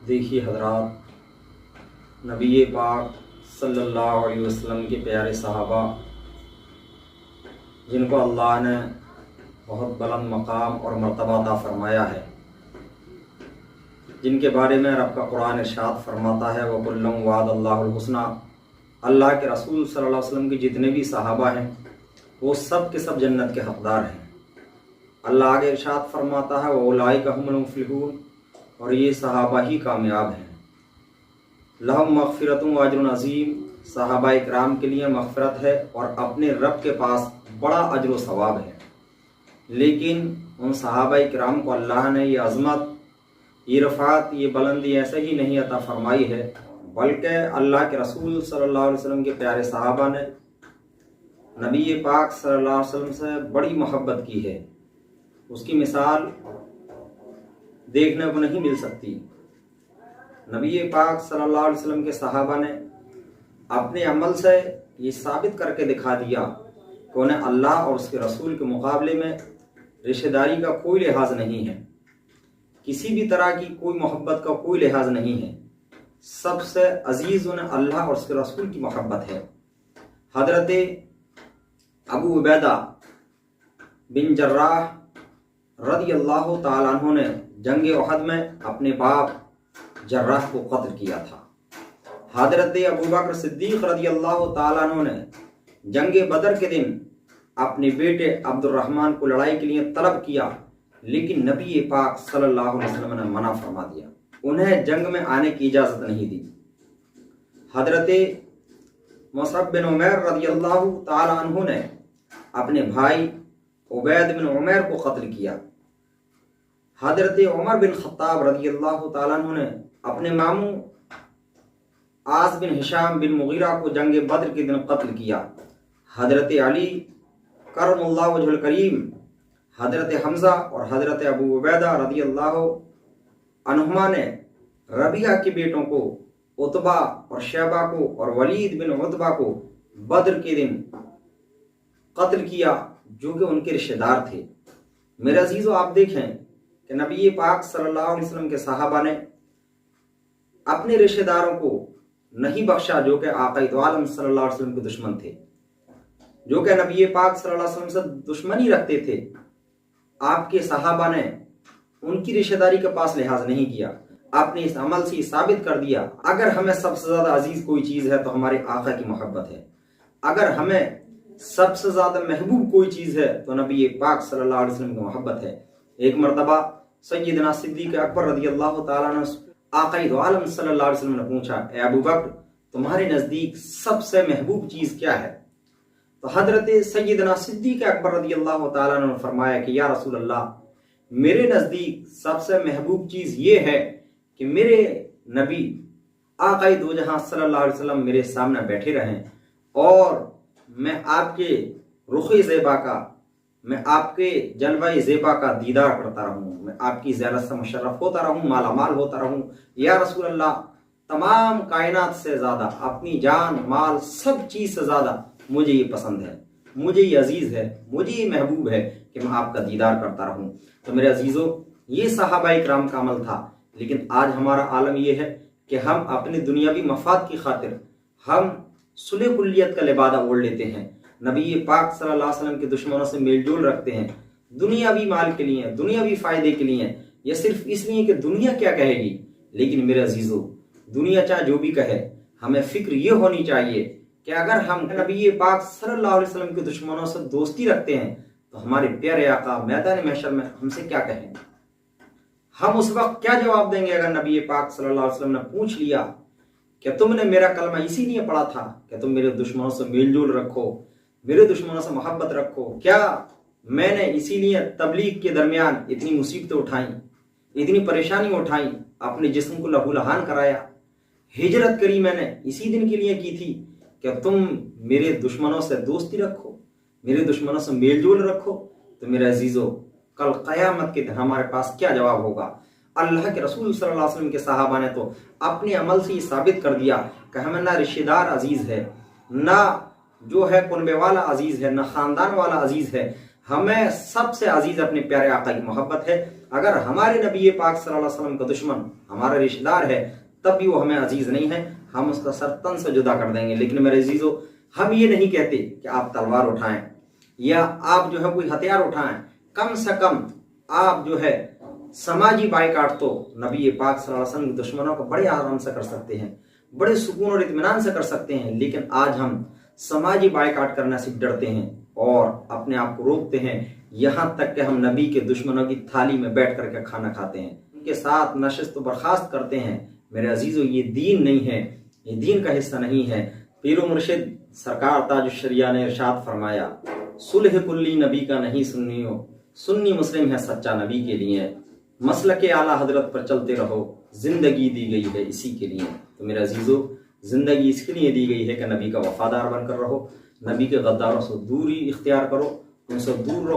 देखिए हजरात, नबी पाक सल्लल्लाहु अलैहि वसल्लम के प्यारे सहाबा जिनको अल्लाह ने बहुत बुलंद मकाम और मर्तबा अता फरमाया है, जिनके बारे में रब का कुरान इरशाद फरमाता है वकुल्लुम वअदल्लाहुल हुस्ना। अल्लाह के रसूल सल्लल्लाहु अलैहि वसल्लम के जितने भी सहाबा हैं वो सब के सब जन्नत के हकदार हैं। अल्लाह आगे इरशाद फरमाता है वउलाइका हुमुल मुफ्लिहून, और ये सहाबा ही कामयाब हैं। लहुम मग़फ़िरतुन व अज्रुन अज़ीम, सहाबा इकराम के लिए मग़फ़िरत है और अपने रब के पास बड़ा अज्र व सवाब है। लेकिन उन सहाबा इकराम को अल्लाह ने ये अज़मत, ये रफ़ात, ये बुलंदी ऐसे ही नहीं अता फरमाई है, बल्कि अल्लाह के रसूल सल्लल्लाहु अलैहि वसल्लम के प्यारे सहाबा ने नबी पाक सल्लल्लाहु अलैहि वसल्लम से बड़ी मोहब्बत की है। उसकी मिसाल देखने को नहीं मिल सकती। नबी पाक सल्लल्लाहु अलैहि वसल्लम के सहाबा ने अपने अमल से ये साबित करके दिखा दिया कि उन्हें अल्लाह और उसके रसूल के मुकाबले में रिश्तेदारी का कोई लिहाज नहीं है, किसी भी तरह की कोई मोहब्बत का कोई लिहाज नहीं है। सबसे अजीज़ उन्हें अल्लाह और उसके रसूल की मोहब्बत है। हज़रत अबू उबैदा बिन जर्राह रज़ियल्लाहु ताला अन्हु ने जंग उहद में अपने बाप जर्राह को कत्ल किया था। हज़रत अबू बकर सिद्दीक़ रज़ियल्लाहु ताला अन्हु ने जंग बदर के दिन अपने बेटे अब्दुर्रहमान को लड़ाई के लिए तलब किया, लेकिन नबी पाक सल्लल्लाहु अलैहि वसल्लम ने मना फरमा दिया, उन्हें जंग में आने की इजाज़त नहीं दी। हज़रत मुसअब बिन उमैर रज़ियल्लाहु ताला अन्हु ने अपने भाई उबैद बिन उमैर को कत्ल किया। हज़रत उमर बिन खत्ताब रज़ियल्लाहु ताला अन्हु ने अपने मामू आस बिन हिशाम बिन मुगीरा को जंग बद्र के दिन कत्ल किया। हज़रत अली करमुल्लाहु वजहुल करीम, हज़रत हमज़ा और हज़रत अबू उबैदा रज़ियल्लाहु अन्हुमा ने रबिया के बेटों को, उतबा और शैबा को और वलीद बिन उतबा को बद्र के दिन कत्ल किया, जो कि उनके रिश्तेदार थे। मेरे अजीज़ों, आप देखें कि नबी पाक सल्लल्लाहु अलैहि वसल्लम के सहाबा ने अपने रिश्तेदारों को नहीं बख्शा, जो कि आक़ाए दो आलम सल्लल्लाहु अलैहि वसल्लम के दुश्मन थे, जो कि नबी पाक सल्लल्लाहु अलैहि वसल्लम से दुश्मनी रखते थे। आपके सहाबा ने उनकी रिश्तेदारी के पास लिहाज नहीं किया। आपने इस अमल से साबित कर दिया, अगर हमें सबसे ज़्यादा अजीज़ कोई चीज़ है तो हमारे आका की मोहब्बत है। अगर हमें सबसे ज़्यादा महबूब कोई चीज़ है तो नबी पाक सल्लल्लाहु अलैहि वसल्लम की मोहब्बत है। एक मरतबा सैयदना सिद्दीक़ अकबर रज़ियल्लाहु ताला अन्हु आक़ाए दो आलम सल्लल्लाहु अलैहि वसल्लम ने पूछा, ए अबू बकर, तुम्हारे नज़दीक सबसे महबूब चीज़ क्या है? तो हज़रत सैयदना सिद्दीक़ अकबर रज़ियल्लाहु ताला अन्हु ने फरमाया कि या रसूल अल्लाह, मेरे नज़दीक सबसे महबूब चीज़ ये है कि मेरे नबी आक़ाए दो जहां सल्लल्लाहु अलैहि वसल्लम मेरे सामने बैठे रहें और मैं आपके रुख़ ज़ेबा का, मैं आपके जलवा ज़ेबा का दीदार करता रहूँ, मैं आपकी ज़ियारत से मुशर्रफ होता रहूँ, मालामाल होता रहूँ। या रसूल अल्लाह, तमाम कायनात से ज़्यादा, अपनी जान माल सब चीज़ से ज़्यादा मुझे ये पसंद है, मुझे ये अजीज़ है, मुझे ये महबूब है कि मैं आपका दीदार करता रहूँ। तो मेरे अजीज़ों, ये सहाबा इकराम का अमल था। लेकिन आज हमारा आलम ये है कि हम अपने दुनियावी मफाद की खातिर हम सुलह कुल्लियत का लिबादा ओढ़ लेते हैं, नबी पाक सल्लल्लाहु अलैहि वसल्लम के दुश्मनों से मेलजोल रखते हैं, दुनियावी माल के लिए, दुनियावी फ़ायदे के लिए, या सिर्फ इसलिए कि दुनिया क्या कहेगी। लेकिन मेरे अजीज़ों, दुनिया चाहे जो भी कहे, हमें फ़िक्र ये होनी चाहिए कि अगर हम नबी पाक सल्लल्लाहु अलैहि वसल्लम के दुश्मनों से दोस्ती रखते हैं तो हमारे प्यारे आका मैदान महशर में हमसे क्या कहेंगे? हम उस वक्त क्या जवाब देंगे अगर नबी पाक सल्लल्लाहु अलैहि वसल्लम ने पूछ लिया कि तुमने मेरा कलमा इसीलिए पढ़ा था कि तुम मेरे दुश्मनों से मेलजोल रखो, मेरे दुश्मनों से मोहब्बत रखो? क्या मैंने इसीलिए तबलीग के दरमियान इतनी मुसीबतें उठाई, इतनी परेशानी उठाई, अपने जिस्म को लहूलहान कराया, हिजरत करी मैंने इसी दिन के लिए की थी कि तुम मेरे दुश्मनों से दोस्ती रखो, मेरे दुश्मनों से मेलजोल रखो? तो मेरे अजीज़ों, कल क़यामत के दिन हमारे पास क्या जवाब होगा? अल्लाह के रसूल सल्लल्लाहु अलैहि वसल्लम के सहाबा ने तो अपने अमल से ये साबित कर दिया कि हमें ना रिश्तेदार अजीज़ है, ना जो है कुनबे वाला अजीज़ है, ना ख़ानदान वाला अजीज़ है, हमें सबसे अजीज़ अपने प्यारे आका की मोहब्बत है। اگر ہمارے نبی پاک صلی اللہ علیہ وسلم کا دشمن ہمارا رشتہ دار ہے تب بھی وہ ہمیں عزیز نہیں ہے، ہم اس کا سر تن سے جدا کر دیں گے۔ لیکن میرے عزیزو، ہم یہ نہیں کہتے کہ آپ تلوار اٹھائیں یا آپ جو ہے کوئی ہتھیار اٹھائیں، کم سے کم آپ جو ہے سماجی بائیکاٹ تو نبی پاک صلی اللہ علیہ وسلم کے دشمنوں کو بڑے آرام سے کر سکتے ہیں، بڑے سکون اور اطمینان سے کر سکتے ہیں۔ لیکن آج ہم سماجی بائیکاٹ کرنے سے ڈرتے ہیں اور اپنے آپ کو روکتے ہیں، یہاں تک کہ ہم نبی کے دشمنوں کی تھالی میں بیٹھ کر کے کھانا کھاتے ہیں، ان کے ساتھ نشست و برخاست کرتے ہیں۔ میرے عزیزو، یہ دین نہیں ہے، یہ دین کا حصہ نہیں ہے۔ پیر و مرشد سرکار تاج الشریعہ نے ارشاد فرمایا، صلح کلی نبی کا نہیں سنی ہو، سنی مسلم ہے سچا نبی کے لیے، مسلک اعلیٰ حضرت پر چلتے رہو، زندگی دی گئی ہے اسی کے لیے۔ تو میرے عزیزو، زندگی اس کے لیے دی گئی ہے کہ نبی کا وفادار بن کر رہو، نبی کے غداروں سے دوری اختیار کرو، ان سے دور رہو۔